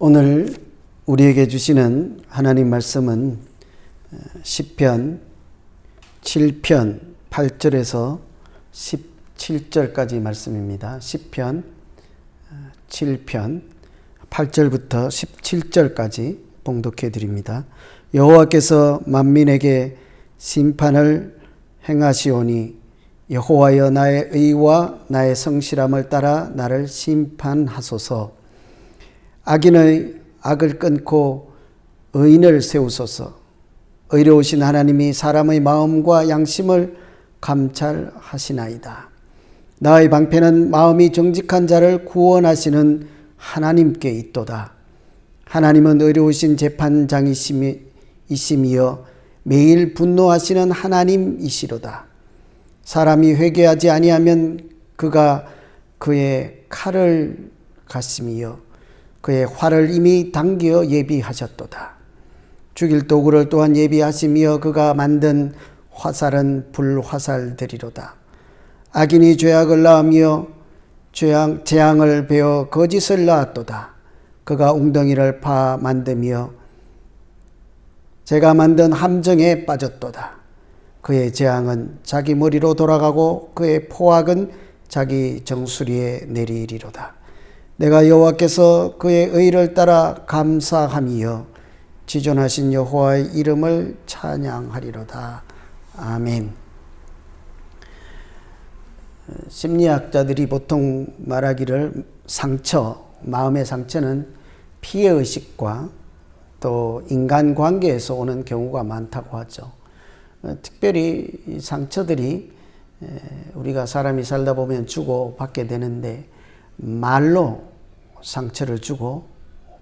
오늘 우리에게 주시는 하나님 말씀은 시편 7편 8절에서 17절까지 말씀입니다. 시편 7편 8절부터 17절까지 봉독해 드립니다. 여호와께서 만민에게 심판을 행하시오니 여호와여 나의 의와 나의 성실함을 따라 나를 심판하소서. 악인의 악을 끊고 의인을 세우소서. 의로우신 하나님이 사람의 마음과 양심을 감찰하시나이다. 나의 방패는 마음이 정직한 자를 구원하시는 하나님께 있도다. 하나님은 의로우신 재판장이시며 매일 분노하시는 하나님이시로다. 사람이 회개하지 아니하면 그가 그의 칼을 가심이여 그의 활을 이미 당겨 예비하셨도다. 죽일 도구를 또한 예비하시며 그가 만든 화살은 불화살들이로다. 악인이 죄악을 낳으며 재앙을 베어 거짓을 낳았도다. 그가 웅덩이를 파 만들며 제가 만든 함정에 빠졌도다. 그의 재앙은 자기 머리로 돌아가고 그의 포악은 자기 정수리에 내리리로다. 내가 여호와께서 그의 의를 따라 감사함이여 지존하신 여호와의 이름을 찬양하리로다. 아멘. 심리학자들이 보통 말하기를 마음의 상처는 피해의식과 또 인간관계에서 오는 경우가 많다고 하죠. 특별히 이 상처들이 우리가 사람이 살다 보면 주고 받게 되는데 말로 상처를 주고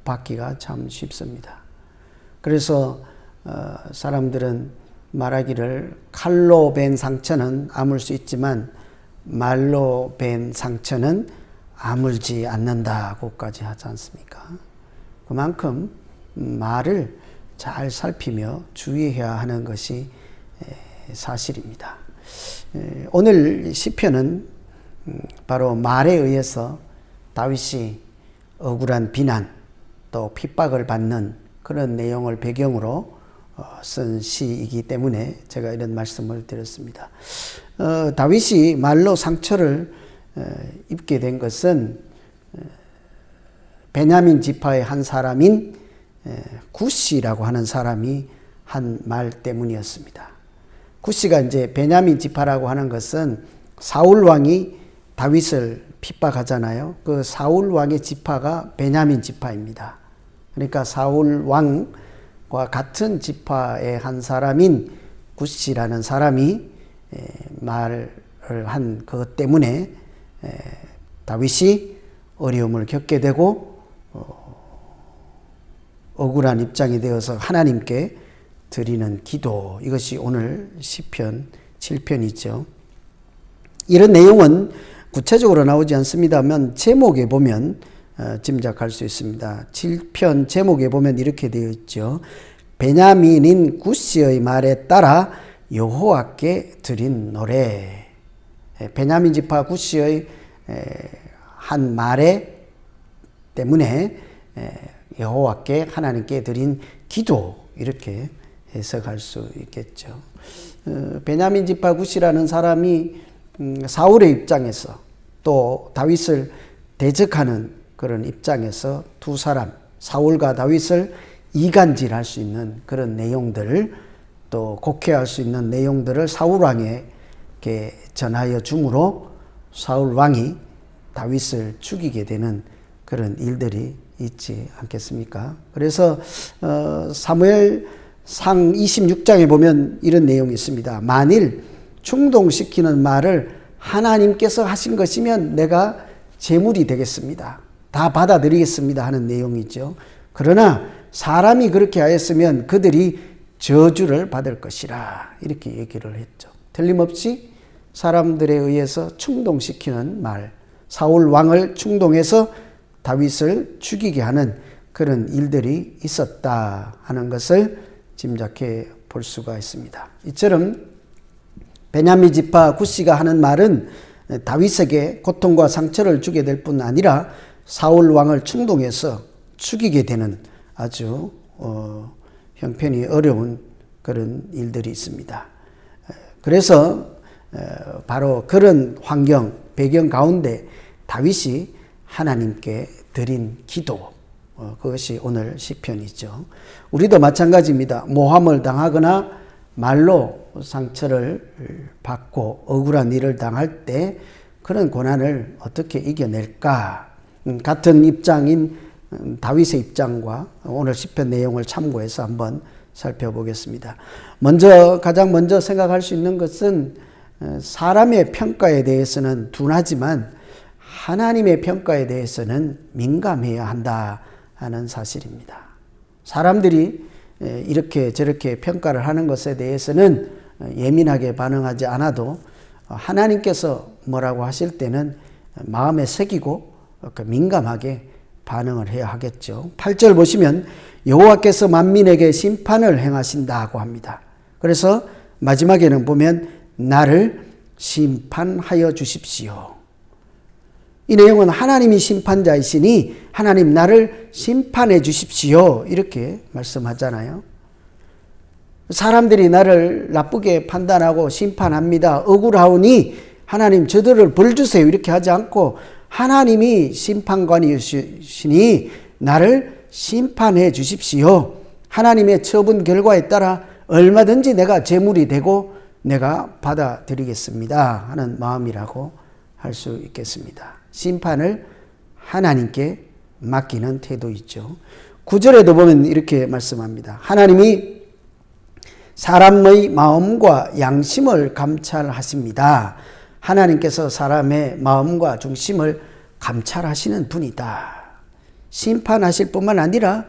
받기가 참 쉽습니다. 그래서 사람들은 말하기를 칼로 벤 상처는 아물 수 있지만 말로 벤 상처는 아물지 않는다고까지 하지 않습니까? 그만큼 말을 잘 살피며 주의해야 하는 것이 사실입니다. 오늘 시편은 바로 말에 의해서 다윗이 억울한 비난 또 핍박을 받는 그런 내용을 배경으로 쓴 시이기 때문에 제가 이런 말씀을 드렸습니다. 다윗이 말로 상처를 입게 된 것은 베냐민 지파의 한 사람인 구시라고 하는 사람이 한 말 때문이었습니다. 구시가 이제 베냐민 지파라고 하는 것은 사울 왕이 다윗을 핍박하잖아요. 그 사울 왕의 지파가 베냐민 지파입니다. 그러니까 사울 왕과 같은 지파의 한 사람인 구시라는 사람이 말을 한 그것 때문에 다윗이 어려움을 겪게 되고 억울한 입장이 되어서 하나님께 드리는 기도, 이것이 오늘 시편 7편이죠. 이런 내용은 구체적으로 나오지 않습니다만 제목에 보면 짐작할 수 있습니다. 7편 제목에 보면 이렇게 되어 있죠. 베냐민인 구시의 말에 따라 여호와께 드린 노래. 베냐민 지파 구시의 한 말에 때문에 여호와께 하나님께 드린 기도, 이렇게 해석할 수 있겠죠. 베냐민 지파 구시라는 사람이 사울의 입장에서 또 다윗을 대적하는 그런 입장에서 두 사람, 사울과 다윗을 이간질할 수 있는 그런 내용들을, 또 곡해할 수 있는 내용들을 사울 왕에게 전하여 줌으로 사울 왕이 다윗을 죽이게 되는 그런 일들이 있지 않겠습니까? 그래서 사무엘상 26장에 보면 이런 내용이 있습니다. 만일 충동시키는 말을 하나님께서 하신 것이면 내가 제물이 되겠습니다. 다 받아들이겠습니다 하는 내용이죠. 그러나 사람이 그렇게 하였으면 그들이 저주를 받을 것이라, 이렇게 얘기를 했죠. 틀림없이 사람들에 의해서 충동시키는 말, 사울 왕을 충동해서 다윗을 죽이게 하는 그런 일들이 있었다 하는 것을 짐작해 볼 수가 있습니다. 이처럼 베냐민 지파 구시가 하는 말은 다윗에게 고통과 상처를 주게 될 뿐 아니라 사울 왕을 충동해서 죽이게 되는 아주 형편이 어려운 그런 일들이 있습니다. 그래서 바로 그런 환경, 배경 가운데 다윗이 하나님께 드린 기도, 그것이 오늘 시편이죠. 우리도 마찬가지입니다. 모함을 당하거나 말로 상처를 받고 억울한 일을 당할 때 그런 고난을 어떻게 이겨낼까? 같은 입장인 다윗의 입장과 오늘 시편 내용을 참고해서 한번 살펴보겠습니다. 가장 먼저 생각할 수 있는 것은 사람의 평가에 대해서는 둔하지만 하나님의 평가에 대해서는 민감해야 한다 하는 사실입니다. 사람들이 이렇게 저렇게 평가를 하는 것에 대해서는 예민하게 반응하지 않아도 하나님께서 뭐라고 하실 때는 마음에 새기고 민감하게 반응을 해야 하겠죠. 8절 보시면 여호와께서 만민에게 심판을 행하신다고 합니다. 그래서 마지막에는 보면 나를 심판하여 주십시오. 이 내용은 하나님이 심판자이시니 하나님 나를 심판해 주십시오 이렇게 말씀하잖아요. 사람들이 나를 나쁘게 판단하고 심판합니다. 억울하오니 하나님 저들을 벌 주세요 이렇게 하지 않고 하나님이 심판관이시니 나를 심판해 주십시오. 하나님의 처분 결과에 따라 얼마든지 내가 제물이 되고 내가 받아들이겠습니다 하는 마음이라고 할 수 있겠습니다. 심판을 하나님께 맡기는 태도이죠. 9절에도 보면 이렇게 말씀합니다. 하나님이 사람의 마음과 양심을 감찰하십니다. 하나님께서 사람의 마음과 중심을 감찰하시는 분이다. 심판하실 뿐만 아니라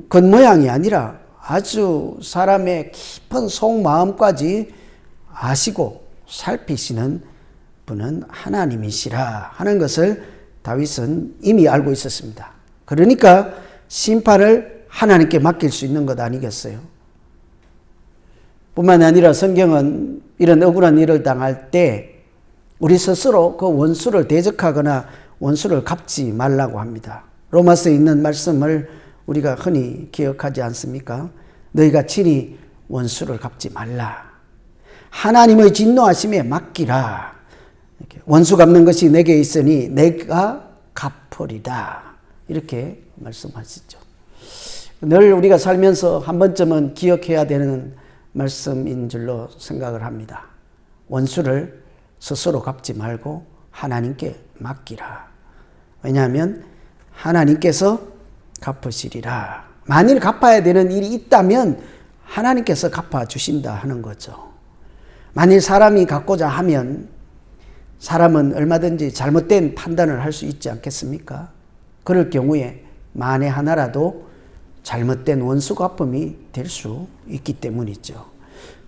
겉모양이 아니라 아주 사람의 깊은 속마음까지 아시고 살피시는 분은 하나님이시라 하는 것을 다윗은 이미 알고 있었습니다. 그러니까 심판을 하나님께 맡길 수 있는 것 아니겠어요? 뿐만 아니라 성경은 이런 억울한 일을 당할 때 우리 스스로 그 원수를 대적하거나 원수를 갚지 말라고 합니다. 로마서에 있는 말씀을 우리가 흔히 기억하지 않습니까? 너희가 친히 원수를 갚지 말라. 하나님의 진노하심에 맡기라. 이렇게 원수 갚는 것이 내게 있으니 내가 갚으리다. 이렇게 말씀하시죠. 늘 우리가 살면서 한 번쯤은 기억해야 되는 말씀인 줄로 생각을 합니다. 원수를 스스로 갚지 말고 하나님께 맡기라. 왜냐하면 하나님께서 갚으시리라. 만일 갚아야 되는 일이 있다면 하나님께서 갚아주신다 하는 거죠. 만일 사람이 갚고자 하면 사람은 얼마든지 잘못된 판단을 할 수 있지 않겠습니까? 그럴 경우에 만에 하나라도 잘못된 원수 갚음이 될 수 있기 때문이죠.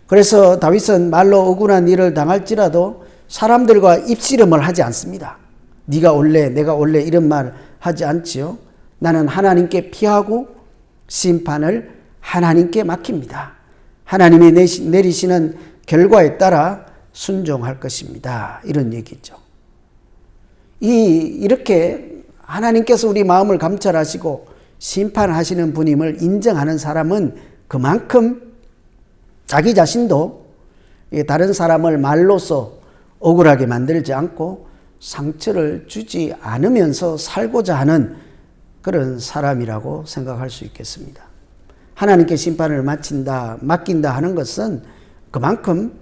그래서 다윗은 말로 억울한 일을 당할지라도 사람들과 입씨름을 하지 않습니다. 네가 올래 내가 올래 이런 말 하지 않지요. 나는 하나님께 피하고 심판을 하나님께 맡깁니다. 하나님이 내리시는 결과에 따라 순종할 것입니다. 이런 얘기죠. 이렇게 하나님께서 우리 마음을 감찰하시고 심판하시는 분임을 인정하는 사람은 그만큼 자기 자신도 다른 사람을 말로써 억울하게 만들지 않고 상처를 주지 않으면서 살고자 하는 그런 사람이라고 생각할 수 있겠습니다. 하나님께 심판을 맡긴다 하는 것은 그만큼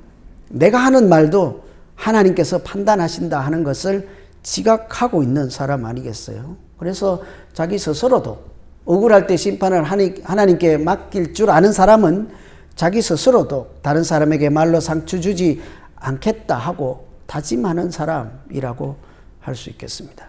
내가 하는 말도 하나님께서 판단하신다 하는 것을 지각하고 있는 사람 아니겠어요? 그래서 자기 스스로도 억울할 때 심판을 하나님께 맡길 줄 아는 사람은 자기 스스로도 다른 사람에게 말로 상처 주지 않겠다 하고 다짐하는 사람이라고 할 수 있겠습니다.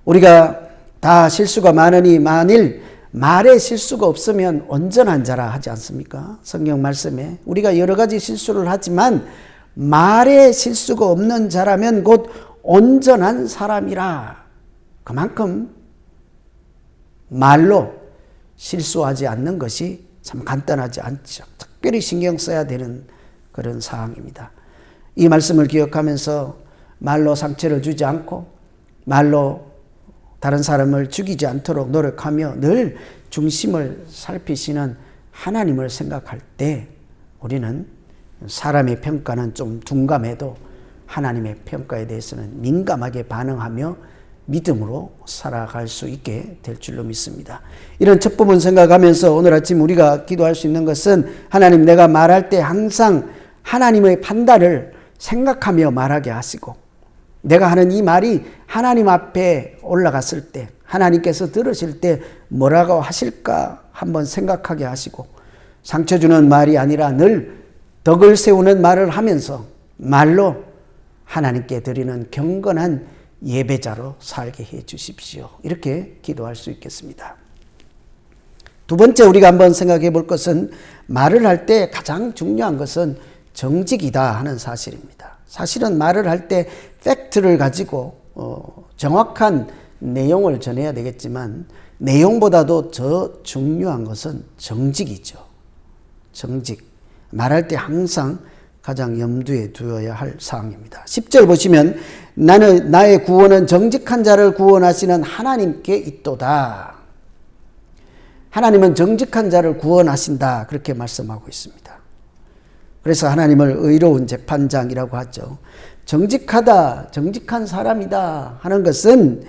우리가 다 실수가 많으니 만일 말에 실수가 없으면 온전한 자라 하지 않습니까? 성경 말씀에 우리가 여러 가지 실수를 하지만 말에 실수가 없는 자라면 곧 온전한 사람이라. 그만큼 말로 실수하지 않는 것이 참 간단하지 않죠. 특별히 신경 써야 되는 그런 사항입니다. 이 말씀을 기억하면서 말로 상처를 주지 않고 말로 다른 사람을 죽이지 않도록 노력하며 늘 중심을 살피시는 하나님을 생각할 때 우리는 사람의 평가는 좀 둔감해도 하나님의 평가에 대해서는 민감하게 반응하며 믿음으로 살아갈 수 있게 될 줄로 믿습니다. 이런 첫 부분 생각하면서 오늘 아침 우리가 기도할 수 있는 것은 하나님, 내가 말할 때 항상 하나님의 판단을 생각하며 말하게 하시고, 내가 하는 이 말이 하나님 앞에 올라갔을 때 하나님께서 들으실 때 뭐라고 하실까 한번 생각하게 하시고, 상처 주는 말이 아니라 늘 덕을 세우는 말을 하면서 말로 하나님께 드리는 경건한 예배자로 살게 해 주십시오. 이렇게 기도할 수 있겠습니다. 두 번째 우리가 한번 생각해 볼 것은, 말을 할 때 가장 중요한 것은 정직이다 하는 사실입니다. 사실은 말을 할 때 팩트를 가지고 정확한 내용을 전해야 되겠지만, 내용보다도 더 중요한 것은 정직이죠. 정직. 말할 때 항상 가장 염두에 두어야 할 사항입니다. 10절 보시면, 나의 구원은 정직한 자를 구원하시는 하나님께 있도다. 하나님은 정직한 자를 구원하신다, 그렇게 말씀하고 있습니다. 그래서 하나님을 의로운 재판장이라고 하죠. 정직하다, 정직한 사람이다 하는 것은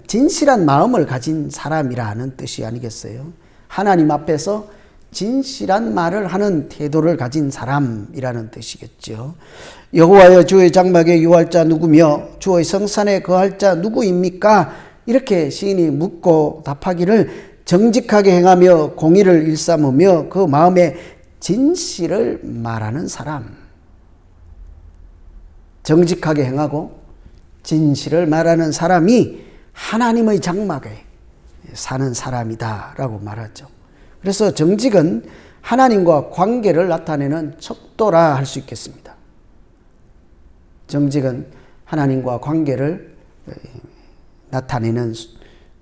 진실한 마음을 가진 사람이라는 뜻이 아니겠어요? 하나님 앞에서 진실한 말을 하는 태도를 가진 사람이라는 뜻이겠죠. 여호와여, 주의 장막에 유할 자 누구며 주의 성산에 거할 자 누구입니까? 이렇게 시인이 묻고 답하기를, 정직하게 행하며 공의를 일삼으며 그 마음에 진실을 말하는 사람. 정직하게 행하고 진실을 말하는 사람이 하나님의 장막에 사는 사람이다라고 말하죠. 그래서 정직은 하나님과 관계를 나타내는 척도라 할 수 있겠습니다. 정직은 하나님과 관계를 나타내는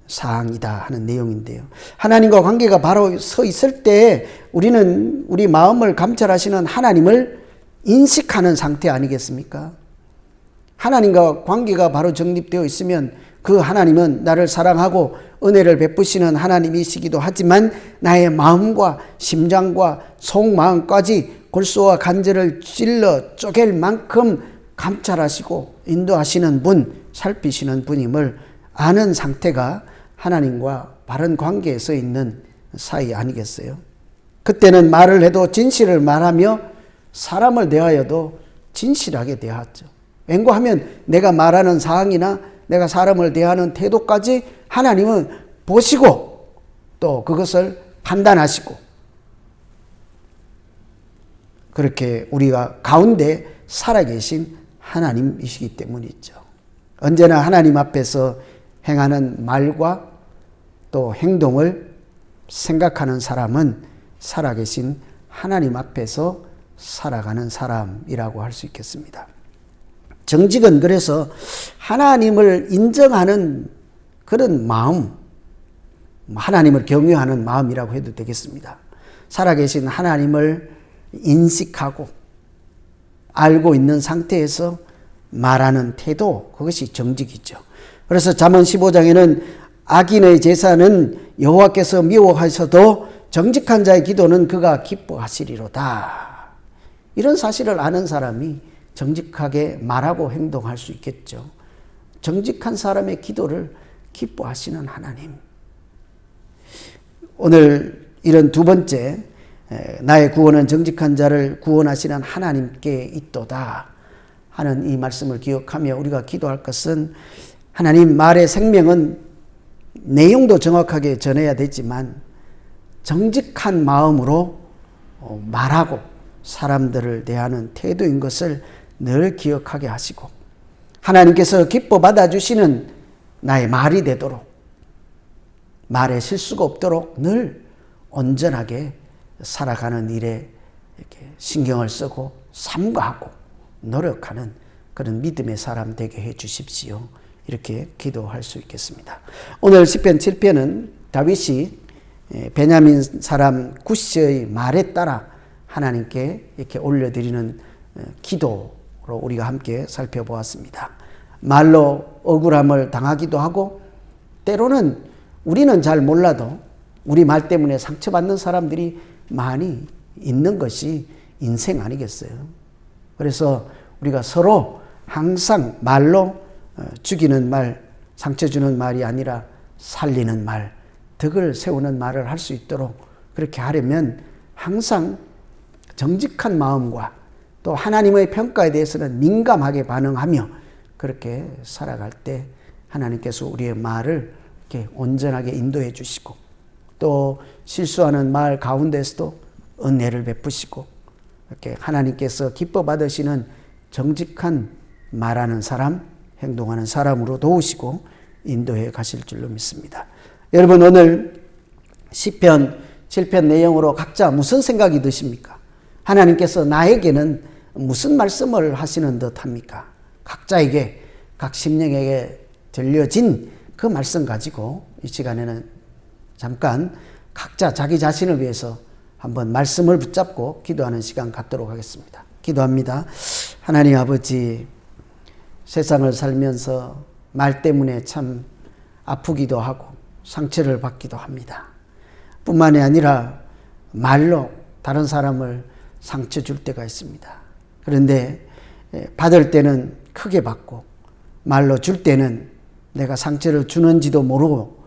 사항이다 하는 내용인데요. 하나님과 관계가 바로 서 있을 때 우리는 우리 마음을 감찰하시는 하나님을 인식하는 상태 아니겠습니까? 하나님과 관계가 바로 정립되어 있으면 그 하나님은 나를 사랑하고 은혜를 베푸시는 하나님이시기도 하지만, 나의 마음과 심장과 속마음까지 골수와 관절을 찔러 쪼갤 만큼 감찰하시고 인도하시는 분, 살피시는 분임을 아는 상태가 하나님과 바른 관계에 서 있는 사이 아니겠어요? 그때는 말을 해도 진실을 말하며 사람을 대하여도 진실하게 대하죠. 왠고하면 내가 말하는 사항이나 내가 사람을 대하는 태도까지 하나님은 보시고 또 그것을 판단하시고, 그렇게 우리가 가운데 살아계신 하나님이시기 때문이죠. 언제나 하나님 앞에서 행하는 말과 또 행동을 생각하는 사람은 살아계신 하나님 앞에서 살아가는 사람이라고 할 수 있겠습니다. 정직은 그래서 하나님을 인정하는 그런 마음, 하나님을 경외하는 마음이라고 해도 되겠습니다. 살아계신 하나님을 인식하고 알고 있는 상태에서 말하는 태도, 그것이 정직이죠. 그래서 잠언 15장에는 악인의 제사는 여호와께서 미워하셔도 정직한 자의 기도는 그가 기뻐하시리로다. 이런 사실을 아는 사람이 정직하게 말하고 행동할 수 있겠죠. 정직한 사람의 기도를 기뻐하시는 하나님. 오늘 이런 두 번째, 나의 구원은 정직한 자를 구원하시는 하나님께 있도다 하는 이 말씀을 기억하며 우리가 기도할 것은, 하나님, 말의 생명은 내용도 정확하게 전해야 되지만 정직한 마음으로 말하고 사람들을 대하는 태도인 것을 늘 기억하게 하시고, 하나님께서 기뻐 받아주시는 나의 말이 되도록, 말에 실수가 없도록 늘 온전하게 살아가는 일에 이렇게 신경을 쓰고 삼가하고 노력하는 그런 믿음의 사람 되게 해 주십시오. 이렇게 기도할 수 있겠습니다. 오늘 시편 7편은 다윗이 베냐민 사람 구시의 말에 따라 하나님께 이렇게 올려드리는 기도로 우리가 함께 살펴보았습니다. 말로 억울함을 당하기도 하고 때로는 우리는 잘 몰라도 우리 말 때문에 상처받는 사람들이 많이 있는 것이 인생 아니겠어요? 그래서 우리가 서로 항상 말로 죽이는 말, 상처 주는 말이 아니라 살리는 말, 덕을 세우는 말을 할 수 있도록 그렇게 하려면 항상 정직한 마음과 또 하나님의 평가에 대해서는 민감하게 반응하며 그렇게 살아갈 때 하나님께서 우리의 말을 이렇게 온전하게 인도해 주시고 또 실수하는 말 가운데서도 은혜를 베푸시고 이렇게 하나님께서 기뻐 받으시는 정직한 말하는 사람, 행동하는 사람으로 도우시고 인도해 가실 줄로 믿습니다. 여러분 오늘 시편 7편 내용으로 각자 무슨 생각이 드십니까? 하나님께서 나에게는 무슨 말씀을 하시는 듯 합니까? 각자에게 각 심령에게 들려진 그 말씀 가지고 이 시간에는 잠깐 각자 자기 자신을 위해서 한번 말씀을 붙잡고 기도하는 시간 갖도록 하겠습니다. 기도합니다. 하나님 아버지, 세상을 살면서 말 때문에 참 아프기도 하고 상처를 받기도 합니다. 뿐만이 아니라 말로 다른 사람을 상처 줄 때가 있습니다. 그런데 받을 때는 크게 받고 말로 줄 때는 내가 상처를 주는지도 모르고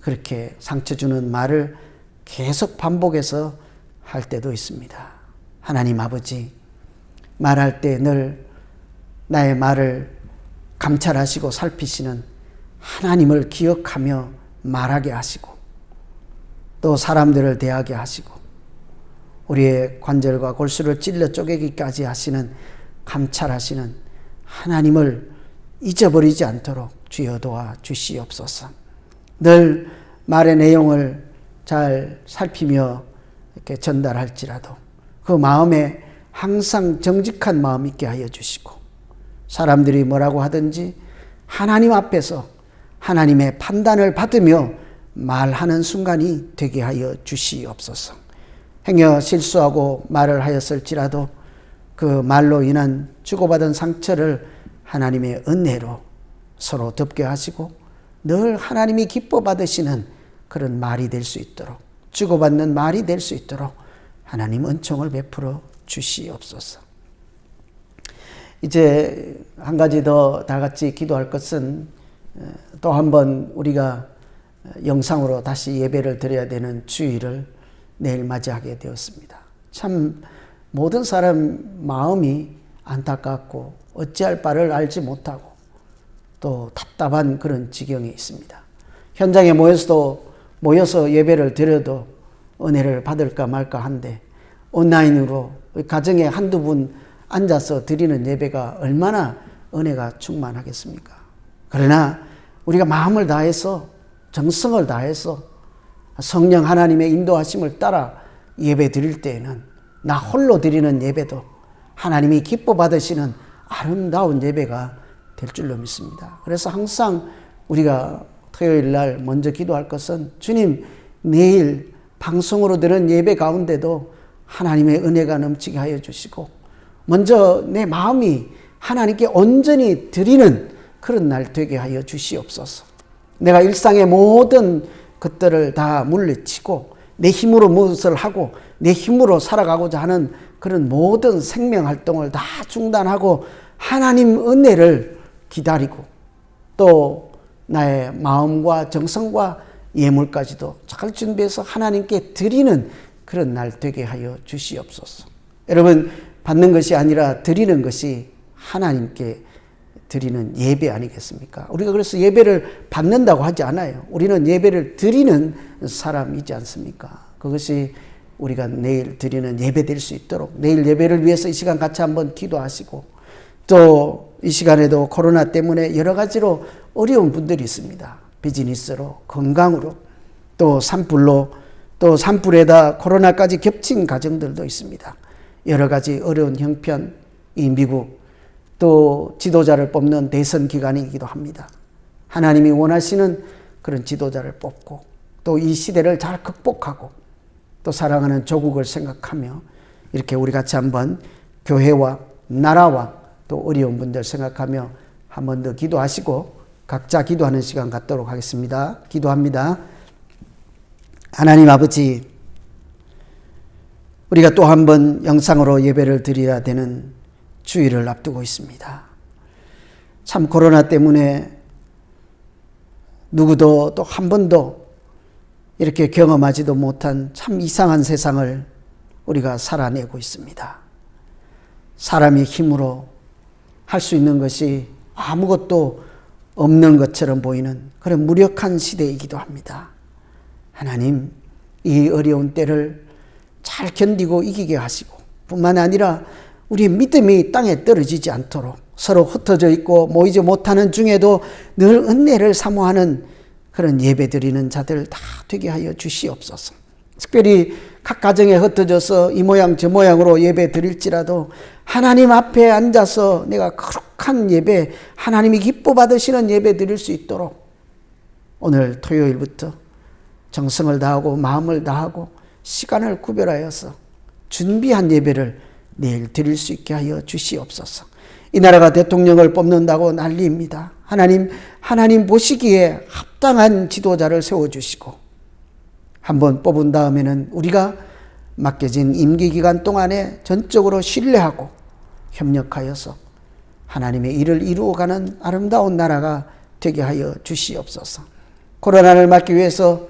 그렇게 상처 주는 말을 계속 반복해서 할 때도 있습니다. 하나님 아버지, 말할 때 늘 나의 말을 감찰하시고 살피시는 하나님을 기억하며 말하게 하시고 또 사람들을 대하게 하시고 우리의 관절과 골수를 찔러 쪼개기까지 하시는 감찰하시는 하나님을 잊어버리지 않도록 주여 도와 주시옵소서. 늘 말의 내용을 잘 살피며 이렇게 전달할지라도 그 마음에 항상 정직한 마음 있게 하여 주시고 사람들이 뭐라고 하든지 하나님 앞에서 하나님의 판단을 받으며 말하는 순간이 되게 하여 주시옵소서. 행여 실수하고 말을 하였을지라도 그 말로 인한 주고받은 상처를 하나님의 은혜로 서로 덮게 하시고 늘 하나님이 기뻐 받으시는 그런 말이 될 수 있도록 주고받는 말이 될 수 있도록 하나님 은총을 베풀어 주시옵소서. 이제 한 가지 더 다 같이 기도할 것은 또 한 번 우리가 영상으로 다시 예배를 드려야 되는 주일을 내일 맞이하게 되었습니다. 참 모든 사람 마음이 안타깝고 어찌할 바를 알지 못하고 또 답답한 그런 지경에 있습니다. 현장에 모여서 예배를 드려도 은혜를 받을까 말까 한데 온라인으로 가정에 한두 분 앉아서 드리는 예배가 얼마나 은혜가 충만하겠습니까? 그러나 우리가 마음을 다해서 정성을 다해서 성령 하나님의 인도하심을 따라 예배 드릴 때에는 나 홀로 드리는 예배도 하나님이 기뻐 받으시는 아름다운 예배가 될 줄로 믿습니다. 그래서 항상 우리가 토요일 날 먼저 기도할 것은 주님, 내일 방송으로 들은 예배 가운데도 하나님의 은혜가 넘치게 하여 주시고 먼저 내 마음이 하나님께 온전히 드리는 그런 날 되게 하여 주시옵소서. 내가 일상의 모든 것들을 다 물리치고 내 힘으로 무엇을 하고 내 힘으로 살아가고자 하는 그런 모든 생명 활동을 다 중단하고 하나님 은혜를 기다리고 또 나의 마음과 정성과 예물까지도 잘 준비해서 하나님께 드리는 그런 날 되게 하여 주시옵소서. 여러분, 받는 것이 아니라 드리는 것이 하나님께 드리는 예배 아니겠습니까? 우리가 그래서 예배를 받는다고 하지 않아요. 우리는 예배를 드리는 사람이지 않습니까? 그것이 우리가 내일 드리는 예배 될 수 있도록 내일 예배를 위해서 이 시간 같이 한번 기도하시고 또 이 시간에도 코로나 때문에 여러 가지로 어려운 분들이 있습니다. 비즈니스로, 건강으로, 또 산불로, 또 산불에다 코로나까지 겹친 가정들도 있습니다. 여러 가지 어려운 형편, 이 미국, 또 지도자를 뽑는 대선 기간이기도 합니다. 하나님이 원하시는 그런 지도자를 뽑고 또 이 시대를 잘 극복하고 또 사랑하는 조국을 생각하며 이렇게 우리 같이 한번 교회와 나라와 또 어려운 분들 생각하며 한 번 더 기도하시고 각자 기도하는 시간 갖도록 하겠습니다. 기도합니다. 하나님 아버지, 우리가 또 한 번 영상으로 예배를 드려야 되는 주일을 앞두고 있습니다. 참 코로나 때문에 누구도 또 한 번도 이렇게 경험하지도 못한 참 이상한 세상을 우리가 살아내고 있습니다. 사람의 힘으로 할 수 있는 것이 아무것도 없는 것처럼 보이는 그런 무력한 시대이기도 합니다. 하나님, 이 어려운 때를 잘 견디고 이기게 하시고 뿐만 아니라 우리의 믿음이 땅에 떨어지지 않도록 서로 흩어져 있고 모이지 못하는 중에도 늘 은혜를 사모하는 그런 예배드리는 자들 다 되게 하여 주시옵소서. 특별히 각 가정에 흩어져서 이 모양 저 모양으로 예배 드릴지라도 하나님 앞에 앉아서 내가 거룩한 예배, 하나님이 기뻐 받으시는 예배 드릴 수 있도록 오늘 토요일부터 정성을 다하고 마음을 다하고 시간을 구별하여서 준비한 예배를 내일 드릴 수 있게 하여 주시옵소서. 이 나라가 대통령을 뽑는다고 난리입니다. 하나님 보시기에 합당한 지도자를 세워주시고 한번 뽑은 다음에는 우리가 맡겨진 임기 기간 동안에 전적으로 신뢰하고 협력하여서 하나님의 일을 이루어가는 아름다운 나라가 되게 하여 주시옵소서. 코로나를 막기 위해서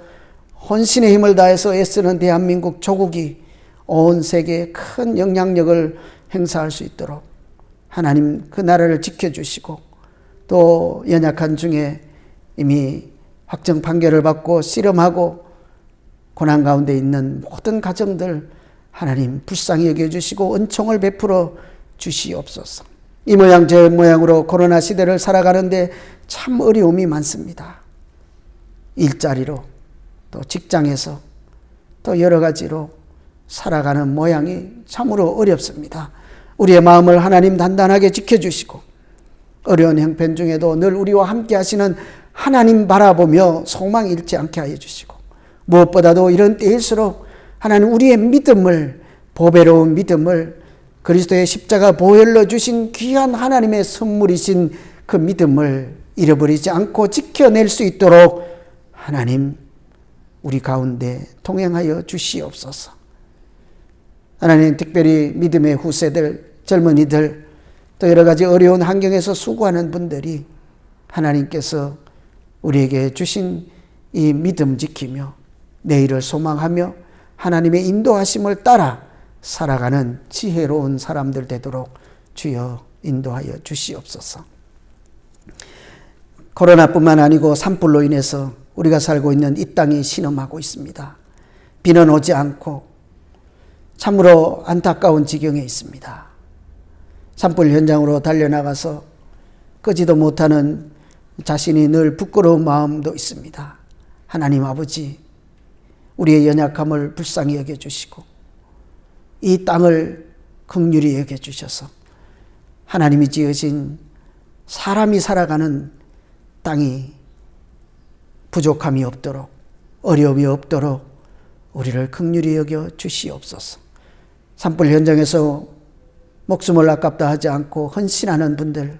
혼신의 힘을 다해서 애쓰는 대한민국 조국이 온 세계에 큰 영향력을 행사할 수 있도록 하나님 그 나라를 지켜주시고 또 연약한 중에 이미 확정 판결을 받고 씨름하고 고난 가운데 있는 모든 가정들 하나님 불쌍히 여겨주시고 은총을 베풀어 주시옵소서. 이 모양 저 모양으로 코로나 시대를 살아가는데 참 어려움이 많습니다. 일자리로 또 직장에서 또 여러 가지로 살아가는 모양이 참으로 어렵습니다. 우리의 마음을 하나님 단단하게 지켜주시고 어려운 형편 중에도 늘 우리와 함께 하시는 하나님 바라보며 소망 잃지 않게 하여 주시고 무엇보다도 이런 때일수록 하나님 우리의 믿음을 보배로운 믿음을 그리스도의 십자가 보혈로 주신 귀한 하나님의 선물이신 그 믿음을 잃어버리지 않고 지켜낼 수 있도록 하나님 우리 가운데 통행하여 주시옵소서. 하나님 특별히 믿음의 후세들, 젊은이들 또 여러 가지 어려운 환경에서 수고하는 분들이 하나님께서 우리에게 주신 이 믿음 지키며 내일을 소망하며 하나님의 인도하심을 따라 살아가는 지혜로운 사람들 되도록 주여 인도하여 주시옵소서. 코로나뿐만 아니고 산불로 인해서 우리가 살고 있는 이 땅이 신음하고 있습니다. 비는 오지 않고 참으로 안타까운 지경에 있습니다. 산불 현장으로 달려나가서 끄지도 못하는 자신이 늘 부끄러운 마음도 있습니다. 하나님 아버지, 우리의 연약함을 불쌍히 여겨주시고 이 땅을 긍휼히 여겨주셔서 하나님이 지으신 사람이 살아가는 땅이 부족함이 없도록 어려움이 없도록 우리를 긍휼히 여겨 주시옵소서. 산불 현장에서 목숨을 아깝다 하지 않고 헌신하는 분들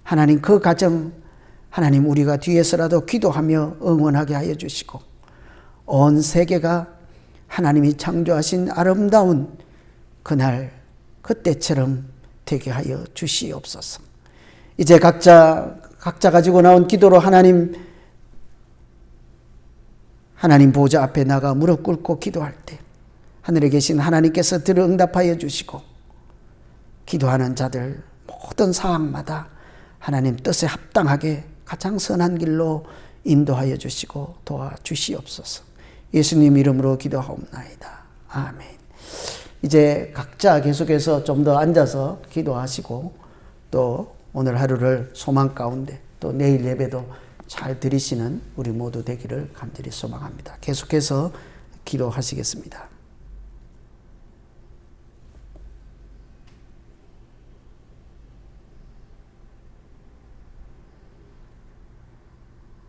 하나님 그 가정 하나님 우리가 뒤에서라도 기도하며 응원하게 하여 주시고 온 세계가 하나님이 창조하신 아름다운 그날 그때처럼 되게 하여 주시옵소서. 이제 각자 가지고 나온 기도로 하나님 보좌 앞에 나가 무릎 꿇고 기도할 때 하늘에 계신 하나님께서 들어 응답하여 주시고 기도하는 자들 모든 상황마다 하나님 뜻에 합당하게 가장 선한 길로 인도하여 주시고 도와주시옵소서. 예수님 이름으로 기도하옵나이다. 아멘. 이제 각자 계속해서 좀 더 앉아서 기도하시고 또 오늘 하루를 소망 가운데 또 내일 예배도 잘 드리시는 우리 모두 되기를 간절히 소망합니다. 계속해서 기도하시겠습니다.